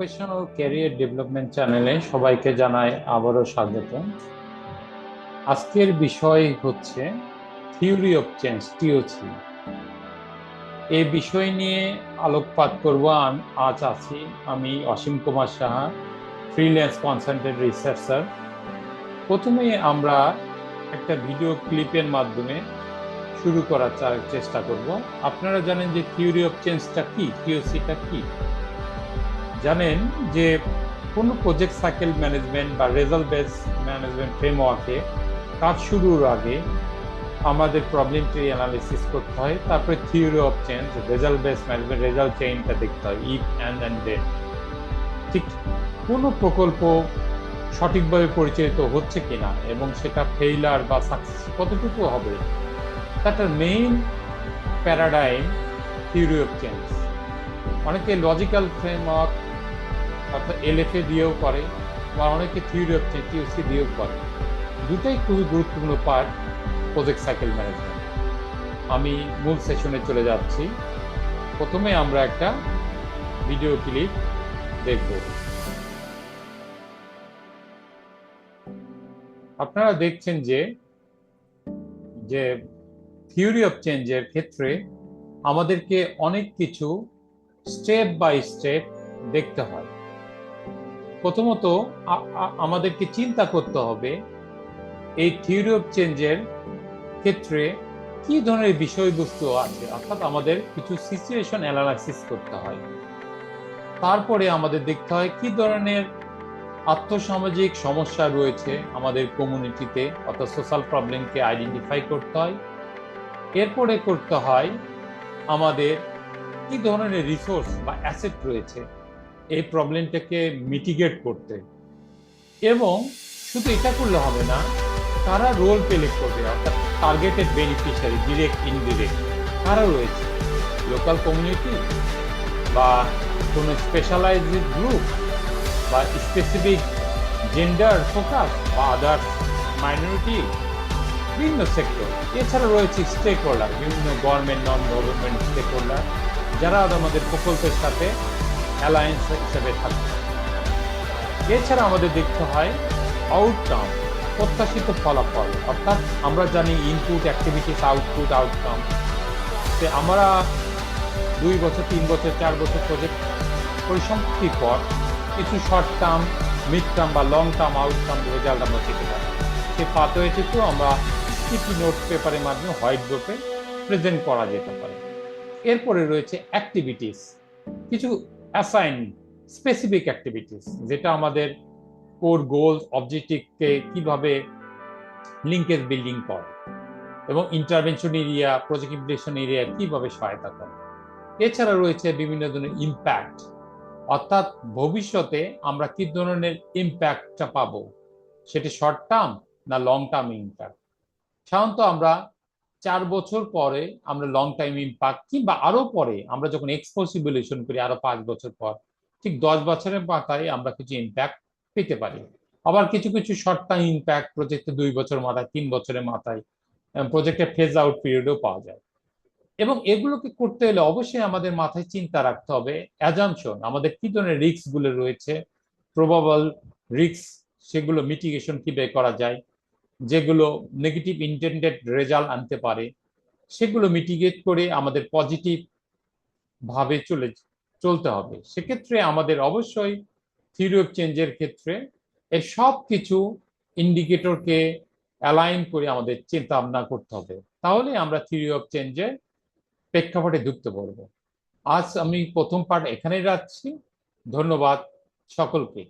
Professional career development চ্যানেলে সবাইকে জানাই আবারও স্বাগত। আজকের বিষয় হচ্ছে থিওরি অফ চেঞ্জ, টিওসি। এই বিষয় নিয়ে আলোকপাত করব। আজ আছি আমি Ashim Kumar Saha, freelance consultant researcher. প্রথমে আমরা একটা ভিডিও ক্লিপের মাধ্যমে শুরু করার চেষ্টা করব। আপনারা জানেন যে থিওরি অফ চেঞ্জটা কি, টিওসিটা কি? জানেন যে কোনো প্রজেক্ট সাইকেল ম্যানেজমেন্ট বা রেজাল্ট বেস ম্যানেজমেন্ট ফ্রেমওয়ার্কে কাজ শুরুর আগে আমাদের প্রবলেম ট্রি অ্যানালিসিস করতে হয়, তারপরে theory of change, result base management, result চেইনটা দেখতে হয়, ইফ অ্যান্ড দেন। ঠিক কোনো প্রকল্প সঠিকভাবে পরিচালিত হচ্ছে কিনা এবং সেটা ফেইলার বা সাকসেস কতটুকু হবে, তার main paradigm theory of change. অনেকে লজিক্যাল ফ্রেমওয়ার্ক অর্থাৎ এলএফএ দিয়েও করে, বা অনেকে থিওরি অফ চেঞ্জ টিওসি দিয়েও করে। দুটাই খুবই গুরুত্বপূর্ণ পার্ট প্রজেক্ট সাইকেল ম্যানেজমেন্ট। আমি মূল সেশনে চলে যাচ্ছি। প্রথমে আমরা একটা ভিডিও ক্লিপ দেখব। আপনারা দেখছেন যে যে থিওরি অফ চেঞ্জের ক্ষেত্রে আমাদেরকে অনেক কিছু স্টেপ বাই স্টেপ দেখতে হয়। প্রথমত আমাদেরকে চিন্তা করতে হবে এই থিওরি অফ চেঞ্জের ক্ষেত্রে কি ধরনের বিষয়বস্তু আছে, অর্থাৎ আমাদের কিছু সিচুয়েশন অ্যানালাইসিস করতে হয়। তারপরে আমাদের দেখতে হয় কি ধরনের আর্থসামাজিক সমস্যা রয়েছে আমাদের কমিউনিটিতে, অর্থাৎ সোশ্যাল প্রবলেমকে আইডেন্টিফাই করতে হয়। এরপরে করতে হয় আমাদের কি ধরনের রিসোর্স বা অ্যাসেট রয়েছে এই প্রবলেমটাকে মিটিগেট করতে। এবং শুধু এটা করলে হবে না, কারা রোল প্লে করবে, অর্থাৎ টার্গেটেড বেনিফিশিয়ারি, ডিরেক্ট ইনডিরেক্ট কারা রয়েছে, লোকাল কমিউনিটি বা কোনো স্পেশালাইজড গ্রুপ বা স্পেসিফিক জেন্ডার ফোকাস বা আদার্স মাইনরিটি, বিভিন্ন সেক্টর। এছাড়া রয়েছে স্টেক হোল্ডার, বিভিন্ন government non government stakeholder, যারা আমাদের প্রকল্পের সাথে অ্যালায়েন্স হিসেবে থাকে। এছাড়া আমাদের দেখতে হয় আউটকাম, প্রত্যাশিত ফলাফল, অর্থাৎ আমরা জানি ইনপুট অ্যাক্টিভিটিস, আউটপুট আউটকাম। আমরা 2 বছর 3 বছর 4 বছর প্রজেক্ট পরিসমাপ্তির পর কিছু শর্ট টার্ম, মিড টার্ম বা লং টার্ম আউটকাম রেজাল্ট আমরা পেতে পারি। সেই পাথওয়ে তো আমরা স্টিকি নোট পেপারের মাধ্যমে হোয়াইট বোর্ডে প্রেজেন্ট করা যেতে পারে। এরপরে রয়েছে অ্যাক্টিভিটিস, কিছু অ্যাসাইন স্পেসিফিক অ্যাক্টিভিটিস, যেটা আমাদের কোর গোলস অবজেক্টিভকে কিভাবে লিঙ্কেজ বিল্ডিং করে এবং intervention area, project implementation area কিভাবে সহায়তা করে। এছাড়া রয়েছে বিভিন্ন ধরনের ইম্প্যাক্ট, অর্থাৎ ভবিষ্যতে আমরা কি ধরনের ইম্প্যাক্টটা পাবো, সেটি শর্ট টার্ম না লং টার্ম ইম্প্যাক্ট। সাধারণত আমরা 4 বছর পরে আমরা লং টাইম ইম্প্যাক্ট, কিংবা আরো পরে আমরা যখন এক্সপোসিবিলিশন করি আরো 5 বছর পর, ঠিক 10 বছরের মাথায় আমরা কিছু ইম্প্যাক্ট পেতে পারি। আবার কিছু কিছু শর্ট টাইম ইম্প্যাক্ট প্রজেক্টে 2 বছর মাথায়, 3 বছরের মাথায়, প্রজেক্টের ফেজ আউট পিরিয়ডও পাওয়া যায়। এবং এগুলোকে করতে হলে অবশ্যই আমাদের মাথায় চিন্তা রাখতে হবে অ্যাজাম্পশন, আমাদের কি ধরনের রিস্ক গুলো রয়েছে, প্রবাবল রিস্ক, সেগুলো মিটিগেশন কিভাবে করা যায়, যেগুলো নেগেটিভ ইন্টেন্ডেড রেজাল্ট আনতে পারে সেগুলো মিটিগেট করে আমাদের পজিটিভ ভাবে চলতে হবে। সেক্ষেত্রে আমাদের অবশ্যই থিওরি অফ চেঞ্জের ক্ষেত্রে এই সব কিছু ইন্ডিকেটরকে অ্যালাইন করে আমাদের চিন্তা ভাবনা করতে হবে, তাহলে আমরা থিওরি অফ চেঞ্জের প্রেক্ষাপটে ঢুকতে পারবো। আজ আমি প্রথম পার্ট এখানেই রাখছি। ধন্যবাদ সকলকে।